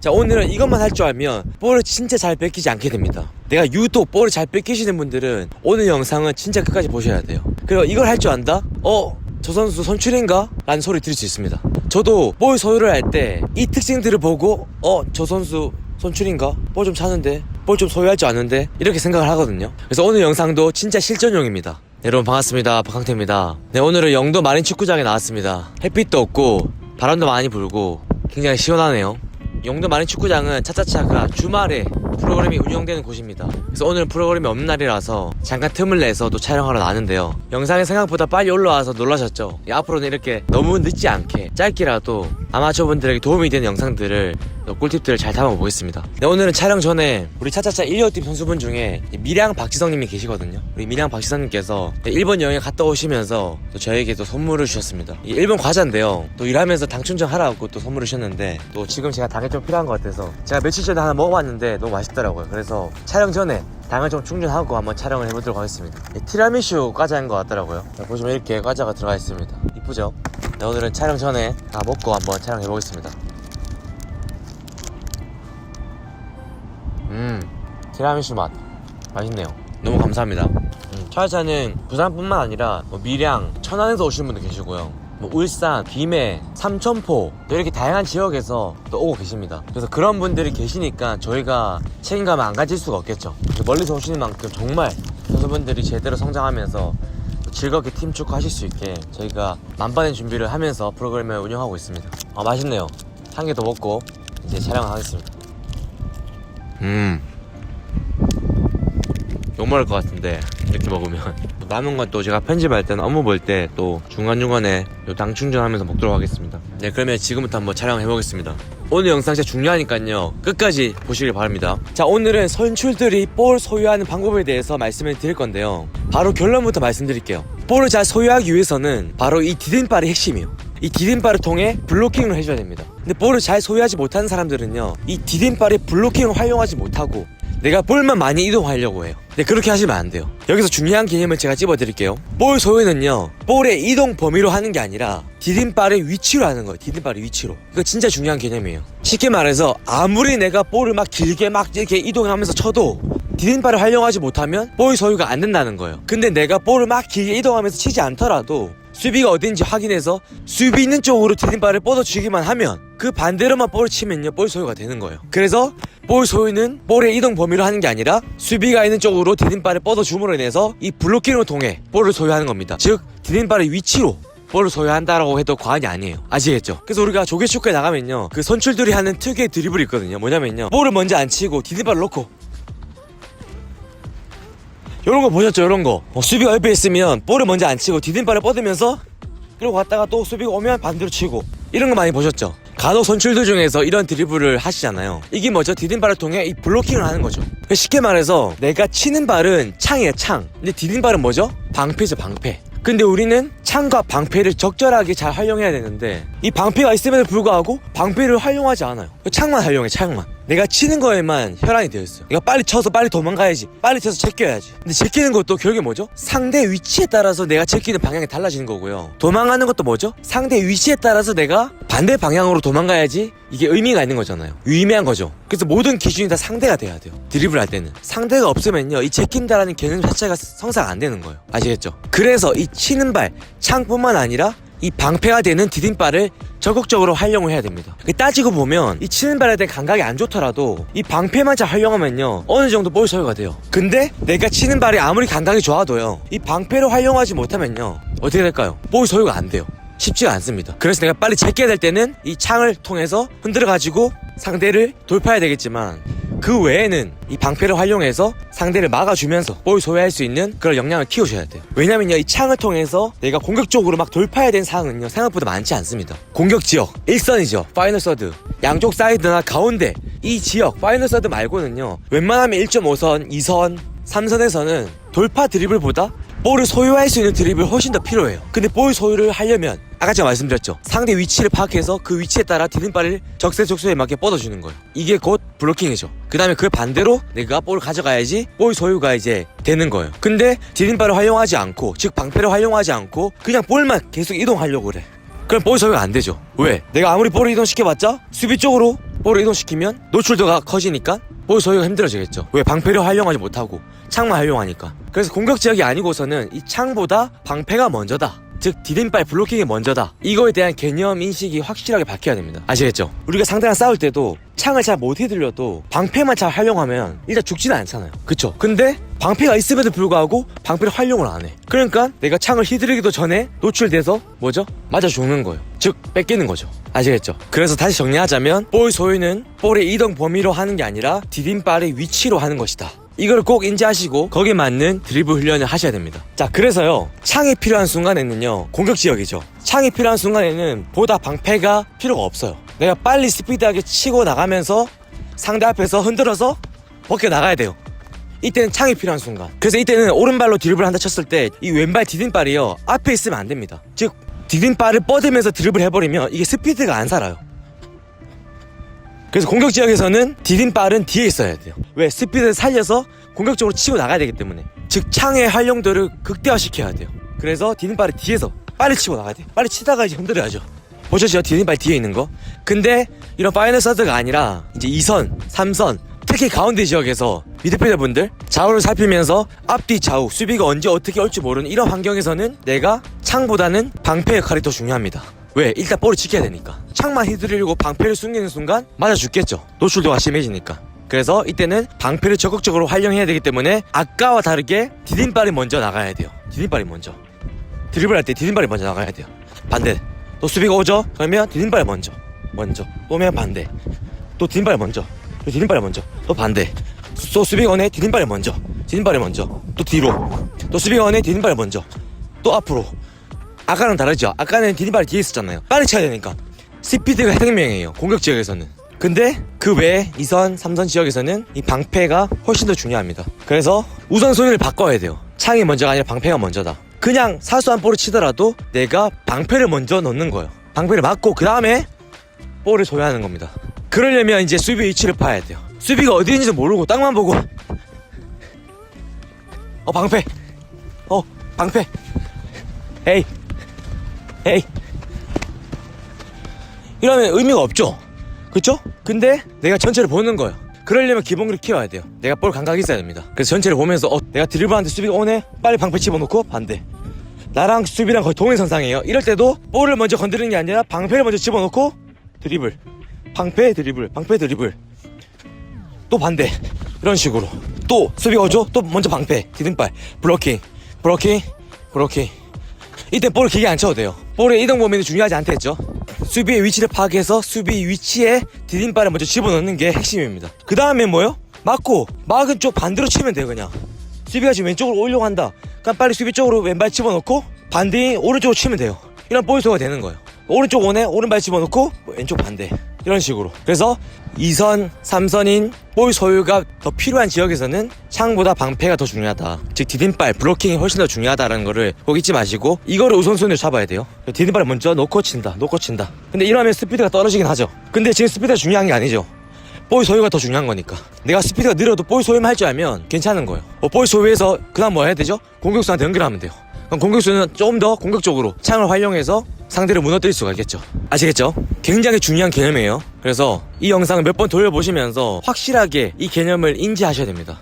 자, 오늘은 이것만 할 줄 알면 볼을 진짜 잘 뺏기지 않게 됩니다. 내가 유독 볼을 잘 뺏기시는 분들은 오늘 영상은 진짜 끝까지 보셔야 돼요. 그리고 이걸 할 줄 안다? 저 선수 선출인가? 라는 소리 들을 수 있습니다. 저도 볼 소유를 할 때 이 특징들을 보고 저 선수 선출인가? 볼 좀 차는데? 볼 좀 소유할 줄 아는데? 이렇게 생각을 하거든요. 그래서 오늘 영상도 진짜 실전용입니다. 네, 여러분 반갑습니다. 박항태입니다. 네, 오늘은 영도 마린 축구장에 나왔습니다. 햇빛도 없고 바람도 많이 불고 굉장히 시원하네요. 영도 마린 축구장은 차차차가 주말에 프로그램이 운영되는 곳입니다. 그래서 오늘 프로그램이 없는 날이라서 잠깐 틈을 내서 또 촬영하러 나왔는데요. 영상이 생각보다 빨리 올라와서 놀라셨죠? 앞으로는 이렇게 너무 늦지 않게 짧게라도 아마추어분들에게 도움이 되는 영상들을 꿀팁들을 잘 담아보겠습니다. 네, 오늘은 촬영 전에 우리 차차차 1호팀 선수분 중에 미량 박지성님이 계시거든요. 우리 미량 박지성님께서 일본 여행 갔다 오시면서 또 저에게 또 선물을 주셨습니다. 이 일본 과자인데요, 또 일하면서 당 충전하라고 또 선물을 주셨는데 또 지금 제가 당이 좀 필요한 것 같아서 제가 며칠 전에 하나 먹어봤는데 너무 맛있더라고요. 그래서 촬영 전에 당을 좀 충전하고 한번 촬영을 해보도록 하겠습니다. 티라미슈 과자인 것 같더라고요. 보시면 이렇게 과자가 들어가 있습니다. 이쁘죠? 네, 오늘은 촬영 전에 다 먹고 한번 촬영해보겠습니다. 티라미슈 맛 맛있네요. 너무 감사합니다. 차차는 부산뿐만 아니라 밀양, 천안에서 오시는 분도 계시고요, 울산, 김해, 삼천포 이렇게 다양한 지역에서 또 오고 계십니다. 그래서 그런 분들이 계시니까 저희가 책임감을 안 가질 수가 없겠죠. 멀리서 오시는 만큼 정말 선수분들이 제대로 성장하면서 즐겁게 팀 축구 하실 수 있게 저희가 만반의 준비를 하면서 프로그램을 운영하고 있습니다. 맛있네요. 한 개 더 먹고 이제 촬영을 하겠습니다. 욕먹을 것 같은데 이렇게 먹으면 남은 건 또 제가 편집할 때는 업무 볼 때 또 중간중간에 당 충전하면서 먹도록 하겠습니다. 네, 그러면 지금부터 한번 촬영해보겠습니다. 오늘 영상 진짜 중요하니까요, 끝까지 보시길 바랍니다. 자, 오늘은 선출들이 볼 소유하는 방법에 대해서 말씀을 드릴 건데요, 바로 결론부터 말씀드릴게요. 볼을 잘 소유하기 위해서는 바로 이 디딤발이 핵심이에요. 이 디딤발을 통해 블로킹을 해줘야 됩니다. 근데 볼을 잘 소유하지 못하는 사람들은요, 이 디딤발의 블로킹을 활용하지 못하고 내가 볼만 많이 이동하려고 해요. 네, 그렇게 하시면 안 돼요. 여기서 중요한 개념을 제가 찝어드릴게요. 볼 소유는요, 볼의 이동 범위로 하는 게 아니라 디딤발의 위치로 하는 거예요. 디딤발의 위치로. 이거 진짜 중요한 개념이에요. 쉽게 말해서 아무리 내가 볼을 막 길게 막 이렇게 이동하면서 쳐도 디딤발을 활용하지 못하면 볼 소유가 안 된다는 거예요. 근데 내가 볼을 막 길게 이동하면서 치지 않더라도 수비가 어딘지 확인해서 수비 있는 쪽으로 디딤발을 뻗어주기만 하면 그 반대로만 볼을 치면요, 볼 소유가 되는 거예요. 그래서 볼 소유는 볼의 이동 범위로 하는 게 아니라 수비가 있는 쪽으로 디딤발을 뻗어줌으로 인해서 이 블로킹을 통해 볼을 소유하는 겁니다. 즉 디딤발의 위치로 볼을 소유한다라고 해도 과언이 아니에요. 아시겠죠? 그래서 우리가 조개축구에 나가면요, 그 선출들이 하는 특유의 드리블이 있거든요. 뭐냐면요, 볼을 먼저 안 치고 디딤발을 놓고 요런 거 보셨죠? 요런 거 수비가 옆에 있으면 볼을 먼저 안 치고 디딤발을 뻗으면서 그리고 갔다가 또 수비가 오면 반대로 치고, 이런 거 많이 보셨죠? 간혹 선출들 중에서 이런 드리블을 하시잖아요. 이게 뭐죠? 디딤발을 통해 이 블로킹을 하는 거죠. 쉽게 말해서 내가 치는 발은 창이에요, 창. 근데 디딤발은 뭐죠? 방패죠, 방패. 근데 우리는 창과 방패를 적절하게 잘 활용해야 되는데 이 방패가 있음에도 불구하고 방패를 활용하지 않아요. 창만 활용해, 창만. 내가 치는 거에만 혈안이 되어 있어요. 내가 빨리 쳐서 빨리 도망가야지, 빨리 쳐서 제껴야지. 근데 제끼는 것도 결국에 뭐죠? 상대 위치에 따라서 내가 제끼는 방향이 달라지는 거고요. 도망가는 것도 뭐죠? 상대 위치에 따라서 내가 반대 방향으로 도망가야지 이게 의미가 있는 거잖아요. 유의미한 거죠. 그래서 모든 기준이 다 상대가 돼야 돼요. 드리블 할 때는 상대가 없으면요, 이 제낀다라는 개념 자체가 성사가 안 되는 거예요. 아시겠죠? 그래서 이 치는 발, 창뿐만 아니라 이 방패가 되는 디딤발을 적극적으로 활용을 해야 됩니다. 따지고 보면 이 치는 발에 대한 감각이 안 좋더라도 이 방패만 잘 활용하면요, 어느 정도 볼 소유가 돼요. 근데 내가 치는 발이 아무리 감각이 좋아도요, 이 방패를 활용하지 못하면요, 어떻게 될까요? 볼 소유가 안 돼요. 쉽지가 않습니다. 그래서 내가 빨리 제껴야 될 때는 이 창을 통해서 흔들어 가지고 상대를 돌파해야 되겠지만 그 외에는 이 방패를 활용해서 상대를 막아주면서 볼 소유할 수 있는 그런 역량을 키우셔야 돼요. 왜냐면요, 이 창을 통해서 내가 공격적으로 막 돌파해야 되는 상황은요, 생각보다 많지 않습니다. 공격 지역, 일선이죠. 파이널 서드. 양쪽 사이드나 가운데 이 지역, 파이널 서드 말고는요, 웬만하면 1.5선, 2선, 3선에서는 돌파 드리블보다 볼을 소유할 수 있는 드리블이 훨씬 더 필요해요. 근데 볼 소유를 하려면 아까 제가 말씀드렸죠, 상대 위치를 파악해서 그 위치에 따라 디딤발을 적재적소에 맞게 뻗어주는 거예요. 이게 곧 블로킹이죠. 그 다음에 그 반대로 내가 볼을 가져가야지 볼 소유가 이제 되는 거예요. 근데 디딤발을 활용하지 않고, 즉 방패를 활용하지 않고 그냥 볼만 계속 이동하려고 그래. 그럼 볼이 소유가 안 되죠. 왜? 내가 아무리 볼을 이동시켜봤자 수비 쪽으로 볼을 이동시키면 노출도가 커지니까 볼 소유가 힘들어지겠죠. 왜? 방패를 활용하지 못하고 창만 활용하니까. 그래서 공격 지역이 아니고서는 이 창보다 방패가 먼저다, 즉 디딤발 블로킹이 먼저다, 이거에 대한 개념 인식이 확실하게 바뀌어야 됩니다. 아시겠죠? 우리가 상대랑 싸울 때도 창을 잘 못 휘둘려도 방패만 잘 활용하면 일단 죽지는 않잖아요. 그쵸? 근데 방패가 있음에도 불구하고 방패를 활용을 안 해. 그러니까 내가 창을 휘두르기도 전에 노출돼서 뭐죠? 맞아 죽는 거예요. 즉 뺏기는 거죠. 아시겠죠? 그래서 다시 정리하자면 볼 소유는 볼의 이동 범위로 하는 게 아니라 디딤발의 위치로 하는 것이다. 이걸 꼭 인지하시고 거기에 맞는 드리블 훈련을 하셔야 됩니다. 자, 그래서요, 창이 필요한 순간에는요, 공격 지역이죠. 창이 필요한 순간에는 보다 방패가 필요가 없어요. 내가 빨리 스피드하게 치고 나가면서 상대 앞에서 흔들어서 벗겨 나가야 돼요. 이때는 창이 필요한 순간. 그래서 이때는 오른발로 드리블 한다 쳤을 때 이 왼발 디딤발이요, 앞에 있으면 안 됩니다. 즉 디딤발을 뻗으면서 드리블 해버리면 이게 스피드가 안 살아요. 그래서 공격 지역에서는 디딤발은 뒤에 있어야 돼요. 왜? 스피드를 살려서 공격적으로 치고 나가야 되기 때문에. 즉 창의 활용도를 극대화시켜야 돼요. 그래서 디딤발을 뒤에서 빨리 치고 나가야 돼요. 빨리 치다가 이제 흔들어야죠. 보셨죠? 디딤발 뒤에 있는 거. 근데 이런 파이널 서드가 아니라 이제 2선, 3선, 특히 가운데 지역에서 미드필더분들 좌우를 살피면서 앞뒤 좌우 수비가 언제 어떻게 올지 모르는 이런 환경에서는 내가 창보다는 방패 역할이 더 중요합니다. 왜? 일단 볼을 지켜야 되니까. 창만 휘두르려고 방패를 숨기는 순간 맞아 죽겠죠. 노출도가 심해지니까. 그래서 이때는 방패를 적극적으로 활용해야 되기 때문에 아까와 다르게 디딤발이 먼저 나가야 돼요. 디딤발이 먼저. 드리블할 때 디딤발이 먼저 나가야 돼요. 반대. 또 수비가 오죠? 그러면 디딤발 먼저. 또면 반대. 또 디딤발 먼저. 또 디딤발 먼저. 또 반대. 또 수비가 오네. 디딤발 먼저. 또 뒤로. 또 수비가 오네. 디딤발 먼저. 또 앞으로. 아까랑 다르죠? 아까는 디딤발이 뒤에 있었잖아요. 빨리 쳐야 되니까. 스피드가 생명이에요. 공격 지역에서는. 근데 그 외에 2선, 3선 지역에서는 이 방패가 훨씬 더 중요합니다. 그래서 우선순위를 바꿔야 돼요. 창이 먼저가 아니라 방패가 먼저다. 그냥 사소한 볼을 치더라도 내가 방패를 먼저 넣는 거예요. 방패를 맞고 그 다음에 볼을 소유하는 겁니다. 그러려면 이제 수비 위치를 파야 돼요. 수비가 어디 있는지 모르고 땅만 보고 방패 에이 이러면 의미가 없죠. 그쵸? 근데 내가 전체를 보는 거예요. 그러려면 기본기를 키워야 돼요. 내가 볼 감각이 있어야 됩니다. 그래서 전체를 보면서 내가 드리블하는데 수비가 오네? 빨리 방패 집어넣고 반대. 나랑 수비랑 거의 동일선상이에요. 이럴 때도 볼을 먼저 건드리는 게 아니라 방패를 먼저 집어넣고 드리블, 방패 드리블, 또 반대. 이런 식으로. 또 수비가 오죠? 또 먼저 방패, 디딤발, 블로킹. 이때 볼을 길게 안 쳐도 돼요. 볼의 이동 범위는 중요하지 않다 했죠. 수비의 위치를 파악해서 수비 위치에 디딤발을 먼저 집어넣는 게 핵심입니다. 그 다음에 뭐요? 막은 쪽 반대로 치면 돼요. 그냥 수비가 지금 왼쪽으로 오려고 한다. 그럼 빨리 수비 쪽으로 왼발 집어넣고 반대인 오른쪽으로 치면 돼요. 이런 볼 소유가 되는 거예요. 오른쪽 오네? 오른발 집어넣고 왼쪽 반대. 이런 식으로. 그래서 2선, 3선인 볼 소유가 더 필요한 지역에서는 창보다 방패가 더 중요하다. 즉 디딤발, 블로킹이 훨씬 더 중요하다는 거를 꼭 잊지 마시고 이거를 우선순위로 잡아야 돼요. 디딤발을 먼저 놓고 친다. 근데 이러면 스피드가 떨어지긴 하죠. 근데 지금 스피드가 중요한 게 아니죠. 볼 소유가 더 중요한 거니까. 내가 스피드가 느려도 볼 소유만 할 줄 알면 괜찮은 거예요. 볼 소유해서 그 다음 뭐 해야 되죠? 공격수한테 연결하면 돼요. 그럼 공격수는 좀 더 공격적으로 창을 활용해서 상대를 무너뜨릴 수가 있겠죠. 아시겠죠? 굉장히 중요한 개념이에요. 그래서 이 영상을 몇 번 돌려보시면서 확실하게 이 개념을 인지하셔야 됩니다.